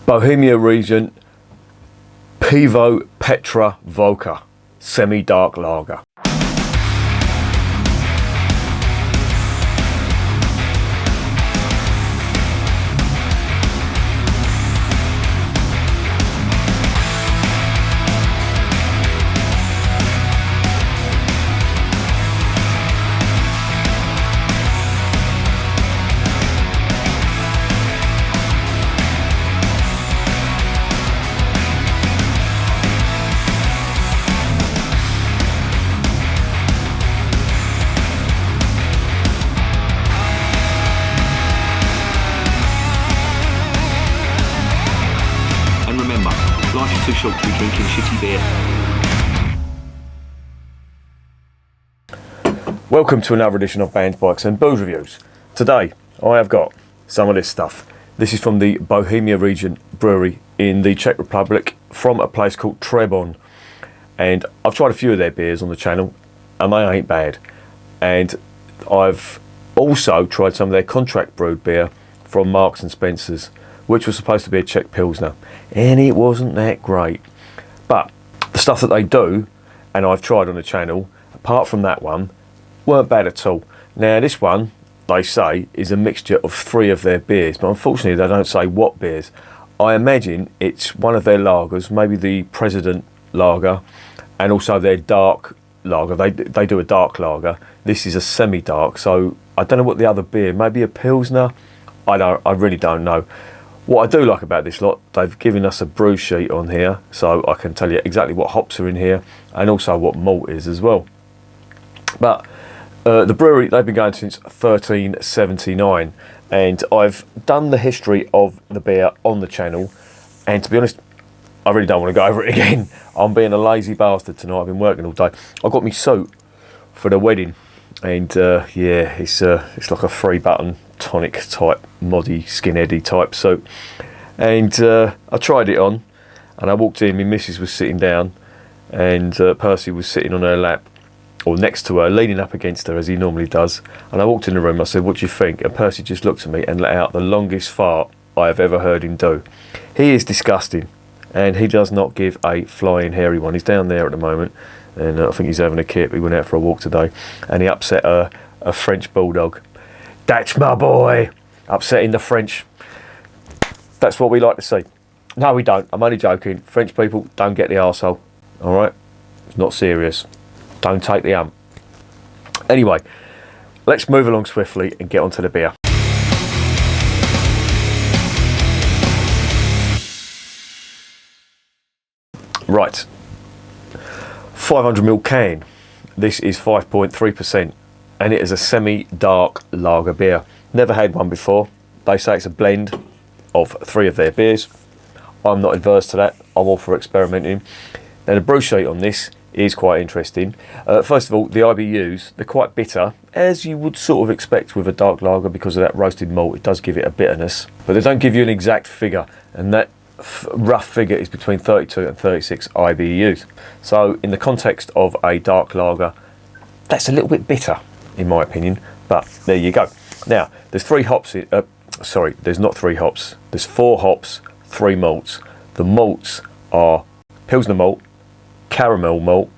Bohemia Regent Pivovar semi-dark lager. Life is too short to be drinking shitty beer. Welcome to another edition of Bands, Bikes and Booze Reviews. Today I have got some of this stuff. This is from the Bohemia Regent Brewery in the Czech Republic from a place called Třeboň. And I've tried a few of their beers on the channel and they ain't bad. And I've also tried some of their contract brewed beer from Marks and Spencer's, which was supposed to be a Czech Pilsner, and it wasn't that great. But the stuff that they do, and I've tried on the channel, apart from that one, weren't bad at all. Now this one, they say, is a mixture of 3 of their beers, but unfortunately they don't say what beers. I imagine it's one of their lagers, maybe the President lager, and also their dark lager. They do a dark lager. This is a semi-dark, so I don't know what the other beer, maybe a Pilsner, I really don't know. What I do like about this lot, they've given us a brew sheet on here, so I can tell you exactly what hops are in here and also what malt is as well. But the brewery, they've been going since 1379, and I've done the history of the beer on the channel, and to be honest, I really don't want to go over it again. I'm being a lazy bastard tonight. I've been working all day. I got my suit for the wedding, and yeah, it's like a 3-button tonic type, moddy, skinheady type suit. And I tried it on, and I walked in, my missus was sitting down, and Percy was sitting on her lap, or next to her, leaning up against her as he normally does. And I walked in the room, I said, "What do you think?" And Percy just looked at me and let out the longest fart I have ever heard him do. He is disgusting, and he does not give a flying hairy one. He's down there at the moment, and I think he's having a kip. He went out for a walk today, and he upset a French bulldog. That's my boy, upsetting the French. That's what we like to see. No, we don't. I'm only joking. French people don't get the arsehole. All right? It's not serious. Don't take the ump. Anyway, let's move along swiftly and get onto the beer. Right. 500ml can. This is 5.3%. And it is a semi-dark lager beer. Never had one before. They say it's a blend of 3 of their beers. I'm not adverse to that. I'm all for experimenting. Now the brew sheet on this is quite interesting. First of all, the IBUs, they're quite bitter, as you would sort of expect with a dark lager because of that roasted malt. It does give it a bitterness. But they don't give you an exact figure, and that rough figure is between 32 and 36 IBUs. So in the context of a dark lager, that's a little bit bitter, in my opinion, but there you go. Now, there's 3 hops, there's not 3 hops, there's 4 hops, 3 malts. The malts are Pilsner malt, caramel malt,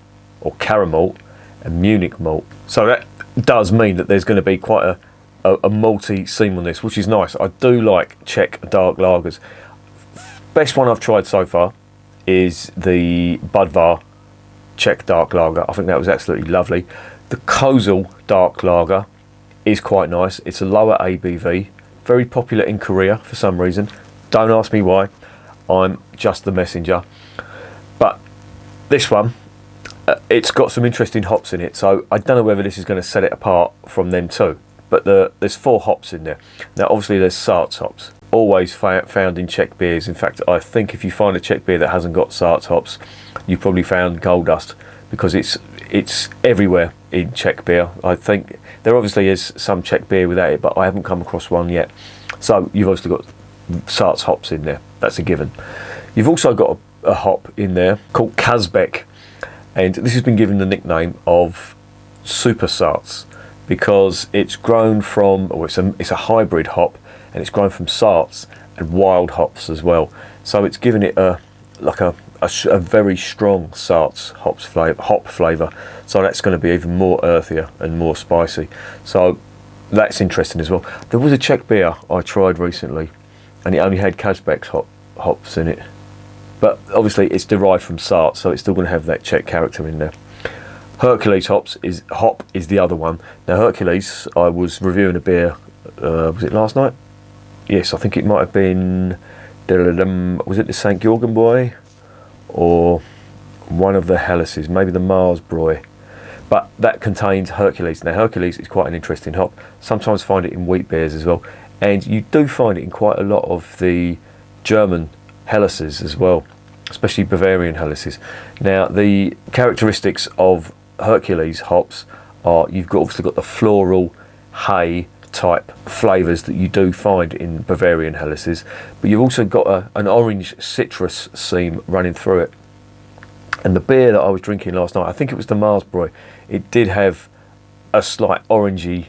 or caramel, and Munich malt. So that does mean that there's going to be quite a malty seam on this, which is nice. I do like Czech dark lagers. Best one I've tried so far is the Pivovar Czech dark lager. I think that was absolutely lovely. The Kozel dark lager is quite nice. It's a lower ABV, very popular in Korea for some reason. Don't ask me why. I'm just the messenger. But this one, it's got some interesting hops in it, so I don't know whether this is going to set it apart from them too. But there's 4 hops in there. Now obviously there's Saaz hops, always found in Czech beers. In fact, I think if you find a Czech beer that hasn't got Saaz hops, you've probably found gold dust, because it's everywhere in Czech beer. I think there obviously is some Czech beer without it, but I haven't come across one yet. So you've obviously got Saaz hops in there, that's a given. You've also got a hop in there called Kazbek, and this has been given the nickname of Super Saaz because it's grown from, or it's a hybrid hop, and it's grown from Saaz and wild hops as well. So it's giving it a very strong Saaz hop flavour. So that's going to be even more earthier and more spicy. So that's interesting as well. There was a Czech beer I tried recently, and it only had Kazbek's hops in it. But obviously it's derived from Saaz, so it's still going to have that Czech character in there. Hercules hop is the other one. Now Hercules, I was reviewing a beer, was it last night? Yes, I think it might have been, was it the St. Georgen Boy? Or one of the Hellas's, maybe the Mars Broy. But that contains Hercules. Now Hercules is quite an interesting hop. Sometimes find it in wheat beers as well. And you do find it in quite a lot of the German Hellas's as well, especially Bavarian Hellas's. Now the characteristics of Hercules hops are, you've obviously got the floral hay type flavours that you do find in Bavarian Hellas's, but you've also got an orange citrus seam running through it. And the beer that I was drinking last night, I think it was the Mars Broy, it did have a slight orangey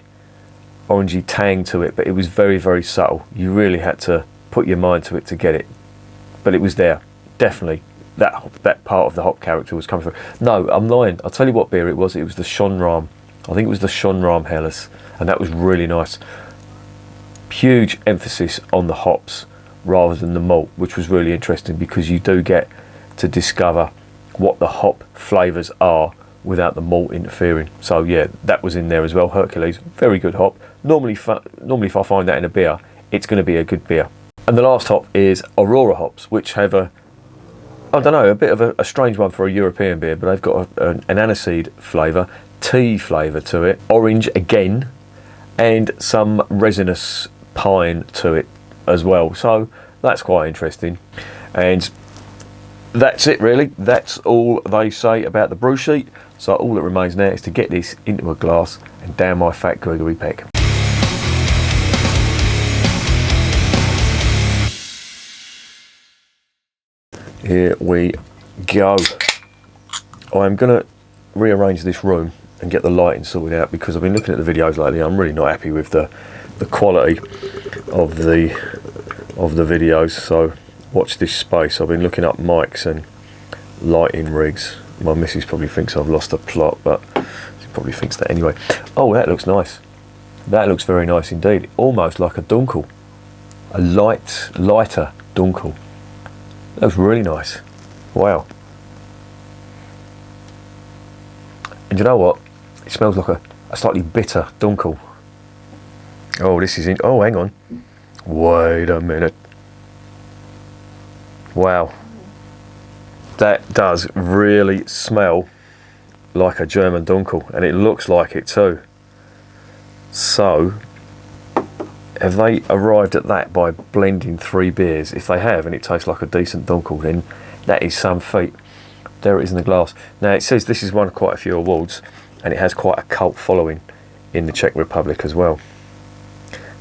tang to it, but it was very, very subtle. You really had to put your mind to it to get it, but it was there. Definitely that part of the hop character was coming through. No, I'm lying. I'll tell you what beer it was. It was the Schonram. I think it was the Schonram Hellas, and that was really nice. Huge emphasis on the hops rather than the malt, which was really interesting, because you do get to discover what the hop flavours are without the malt interfering. So yeah, that was in there as well. Hercules, very good hop. Normally if I find that in a beer, it's going to be a good beer. And the last hop is Aurora hops, which have a bit of a strange one for a European beer, but they've got an aniseed flavour, tea flavour to it, orange again, and some resinous pine to it as well. So that's quite interesting. And that's it really. That's all they say about the brew sheet. So all that remains now is to get this into a glass and down my fat Gregory Peck. Here we go. I'm going to rearrange this room and get the lighting sorted out, because I've been looking at the videos lately. I'm really not happy with the quality of the videos. So watch this space. I've been looking up mics and lighting rigs. My missus probably thinks I've lost the plot, but she probably thinks that anyway. Oh, that looks nice. That looks very nice indeed. Almost like a dunkel, a lighter dunkel. That was really nice. Wow. And you know what? It smells like a slightly bitter dunkel. Oh, this is oh, hang on. Wait a minute. Wow. That does really smell like a German dunkel, and it looks like it too. So, have they arrived at that by blending 3 beers? If they have, and it tastes like a decent dunkel, then that is some feat. There it is in the glass. Now it says this has won quite a few awards, and it has quite a cult following in the Czech Republic as well.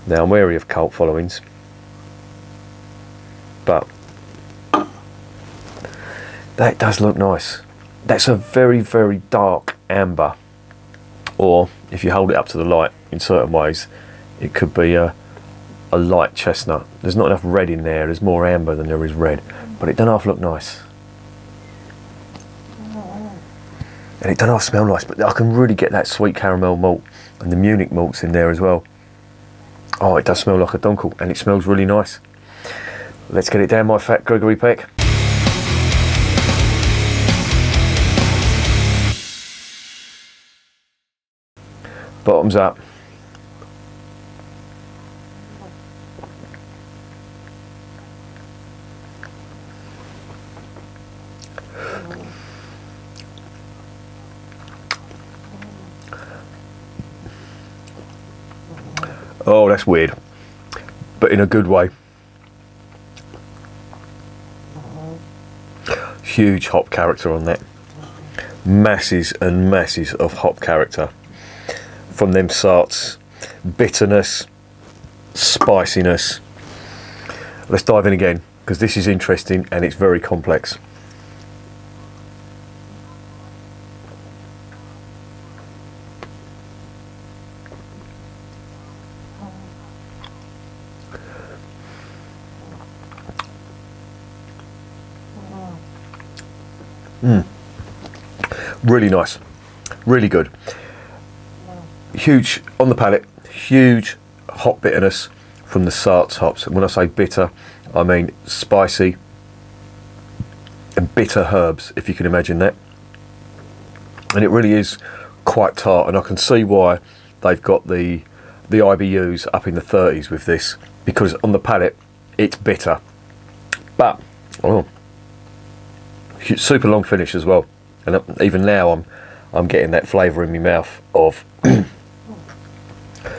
Now I'm wary of cult followings, but that does look nice. That's a very, very dark amber, or if you hold it up to the light in certain ways, it could be a light chestnut. There's not enough red in there. There's more amber than there is red, but it doesn't half look nice. And it doesn't half smell nice, but I can really get that sweet caramel malt and the Munich malts in there as well. Oh, it does smell like a dunkel, and it smells really nice. Let's get it down my fat Gregory Peck. Bottoms up. Oh, that's weird, but in a good way. Huge hop character on that. Masses and masses of hop character from them Saaz. Bitterness, spiciness. Let's dive in again, because this is interesting and it's very complex. Really nice, really good. Huge on the palate, huge hop bitterness from the Saaz hops. And when I say bitter, I mean spicy and bitter herbs, if you can imagine that. And it really is quite tart, and I can see why they've got the IBUs up in the 30s with this, because on the palate it's bitter, but super long finish as well. And even now I'm getting that flavour in my mouth of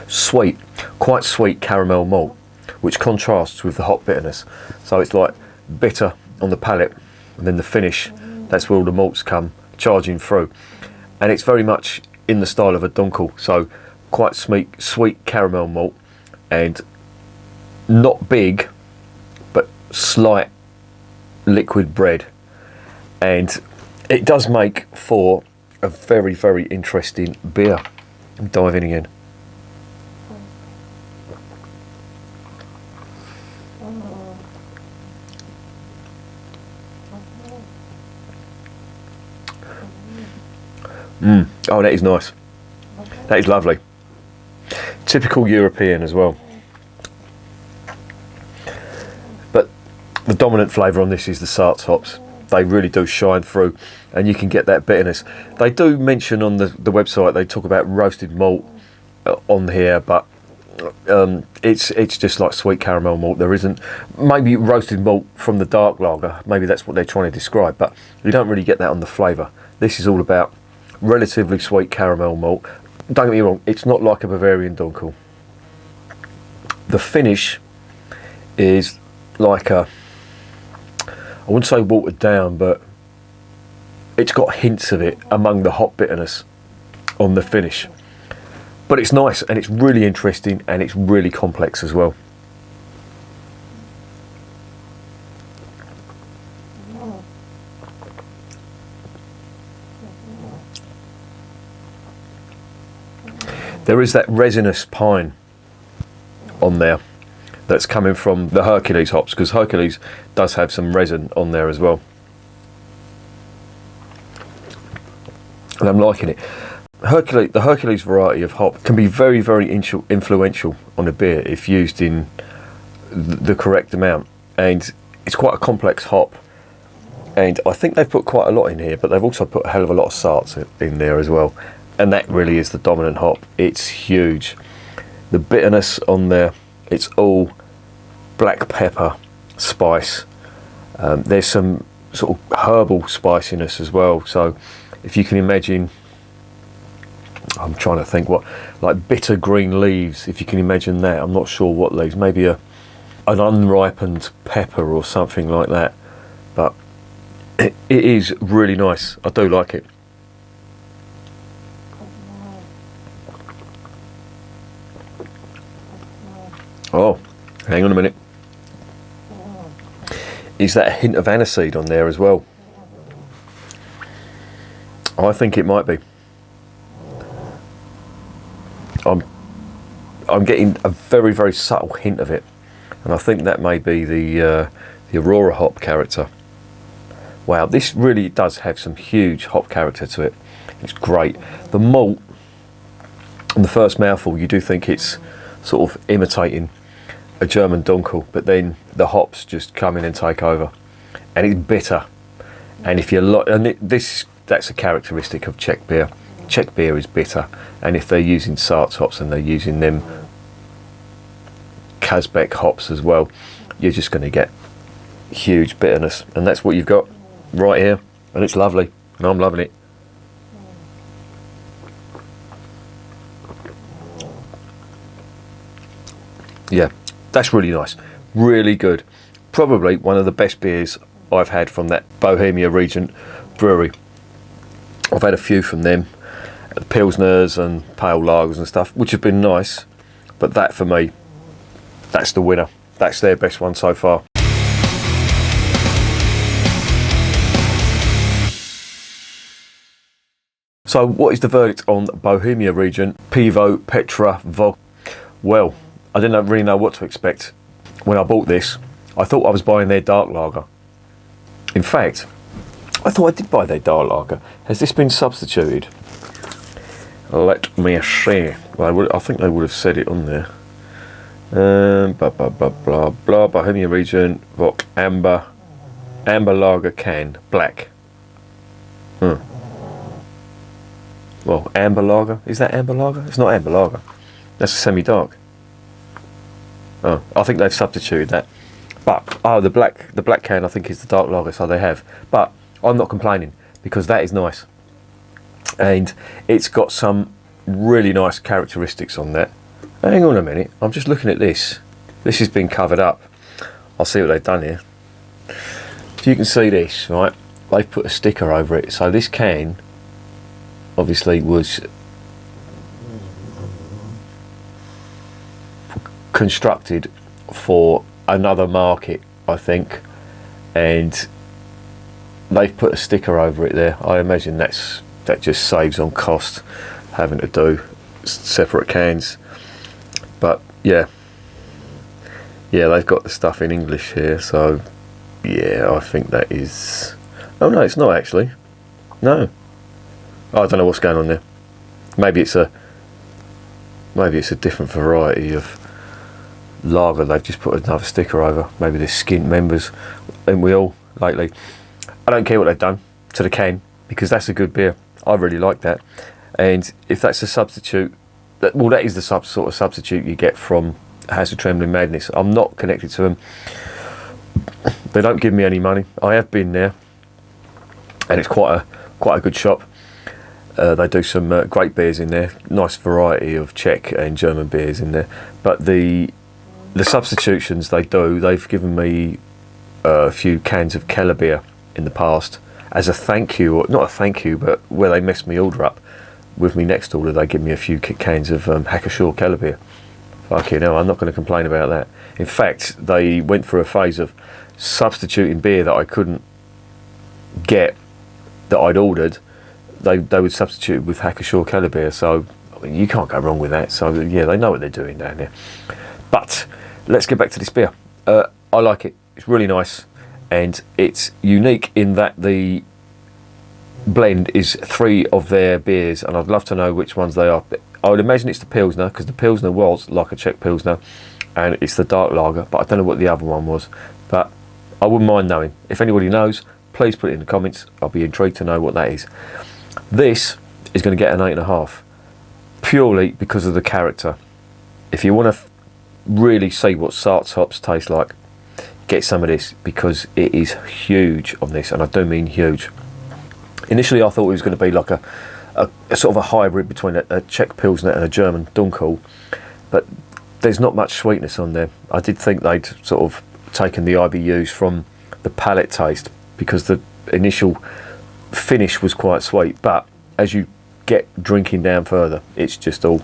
sweet, quite sweet caramel malt, which contrasts with the hop bitterness. So it's like bitter on the palate, and then the finish, that's where all the malts come charging through. And it's very much in the style of a dunkel, so quite sweet caramel malt, and not big, but slight liquid bread. And it does make for a very, very interesting beer. I'm diving in. Oh, that is nice. That is lovely. Typical European as well. But the dominant flavour on this is the Saaz hops. They really do shine through, and you can get that bitterness. They do mention on the website, they talk about roasted malt on here, but it's just like sweet caramel malt. There isn't, maybe roasted malt from the dark lager, maybe that's what they're trying to describe, but you don't really get that on the flavour. This is all about relatively sweet caramel malt. Don't get me wrong, it's not like a Bavarian Dunkel. The finish is like a, I wouldn't say watered down, but it's got hints of it among the hop bitterness on the finish. But it's nice, and it's really interesting, and it's really complex as well. There is that resinous pine on there that's coming from the Hercules hops, because Hercules does have some resin on there as well. And I'm liking it. The Hercules variety of hop can be very, very influential on a beer if used in the correct amount. And it's quite a complex hop. And I think they've put quite a lot in here, but they've also put a hell of a lot of Saaz in there as well. And that really is the dominant hop. It's huge. The bitterness on there, it's all black pepper spice. There's some sort of herbal spiciness as well. So if you can imagine, I'm trying to think what, like bitter green leaves, if you can imagine that. I'm not sure what leaves, maybe an unripened pepper or something like that. But it is really nice. I do like it. Oh, hang on a minute. Is that a hint of aniseed on there as well? I think it might be. I'm getting a very, very subtle hint of it, and I think that may be the Aurora hop character. Wow, this really does have some huge hop character to it. It's great. The malt on the first mouthful, you do think it's sort of imitating a German Dunkel, but then the hops just come in and take over, and it's bitter. And if you're that's a characteristic of Czech beer. Czech beer is bitter, and if they're using Saaz hops and they're using them Kazbek hops as well, you're just going to get huge bitterness, and that's what you've got right here, and it's lovely, and I'm loving it. Yeah, that's really nice, really good. Probably one of the best beers I've had from that Bohemia Regent brewery. I've had a few from them, Pilsners and pale lagers and stuff, which have been nice, but that for me, that's the winner. That's their best one so far. So what is the verdict on Bohemia Regent Pivovar? Well, I didn't really know what to expect when I bought this. I thought I was buying their dark lager. In fact, I thought I did buy their dark lager. Has this been substituted? Let me see. Well, I think they would have said it on there. Blah blah blah blah blah. Bohemia Regent, Vok, amber lager can, black. Well, amber lager. Is that amber lager? It's not amber lager. That's a semi-dark. Oh, I think they've substituted that. But the black can I think is the dark lager, so they have. But I'm not complaining because that is nice, and it's got some really nice characteristics on that. Hang on a minute, I'm just looking at this. This has been covered up. I'll see what they've done here. So you can see this, right? They've put a sticker over it. So this can obviously was constructed for another market, I think, and they've put a sticker over it there. I imagine that just saves on cost, having to do separate cans. But yeah, they've got the stuff in English here, so yeah, I think that is... Oh no, it's not actually. No, I don't know what's going on there. Maybe it's a different variety of lager. They've just put another sticker over. Maybe they're skint members, and we all lately. I don't care what they've done to the can because that's a good beer. I really like that, and if that's a substitute, that is the sort of substitute you get from House of Trembling Madness. I'm not connected to them. They don't give me any money. I have been there, and it's quite a good shop. They do some great beers in there. Nice variety of Czech and German beers in there. But the substitutions they've given me a few cans of Keller beer in the past as a thank you, or not a thank you, but where they messed me order up. With me next order, they give me a few cans of Hackashaw Keller beer. Fucking hell, I'm not going to complain about that. In fact, they went through a phase of substituting beer that I couldn't get, that I'd ordered. They would substitute with Hackashaw Keller beer, so I mean, you can't go wrong with that. So yeah, they know what they're doing down there. But let's get back to this beer. I like it. It's really nice, and it's unique in that the blend is 3 of their beers, and I'd love to know which ones they are. I would imagine it's the Pilsner, because the Pilsner was like a Czech Pilsner, and it's the dark lager, but I don't know what the other one was. But I wouldn't mind knowing. If anybody knows, please put it in the comments. I'll be intrigued to know what that is. This is going to get an 8.5, purely because of the character. If you want to really see what Saaz hops taste like, get some of this, because it is huge on this, and I do mean huge. Initially I thought it was going to be like a sort of a hybrid between a Czech Pilsner and a German Dunkel, but there's not much sweetness on there. I did think they'd sort of taken the IBUs from the palate taste, because the initial finish was quite sweet, but as you get drinking down further, it's just all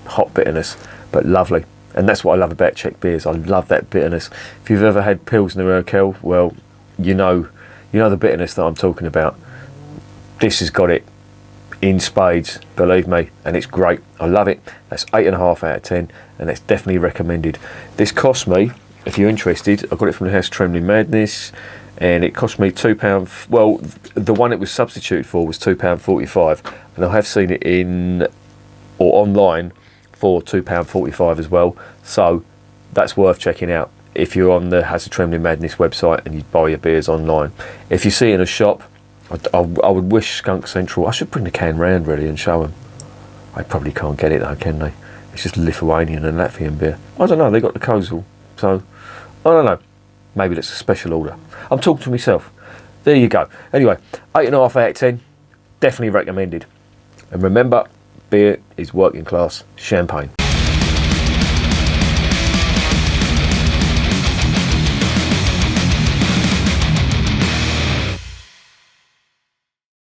hot bitterness, but lovely. And that's what I love about Czech beers. I love that bitterness. If you've ever had Pilsner Urquell, well, you know the bitterness that I'm talking about. This has got it in spades, believe me, and it's great. I love it. That's 8.5 out of 10, and it's definitely recommended. This cost me, if you're interested, I got it from the House of Trembling Madness, and it cost me £2. Well, the one it was substituted for was £2.45, and I have seen it in or online for £2.45 as well. So that's worth checking out if you're on the House of Trembling Madness website and you buy your beers online. If you see it in a shop, I would wish Skunk Central. I should bring the can round really and show them. I probably can't get it though, can they? It's just Lithuanian and Latvian beer. I don't know. They got the Kozel, so I don't know. Maybe that's a special order. I'm talking to myself. There you go. Anyway, 8.5 out of 10. Definitely recommended. And remember, beer is working class champagne.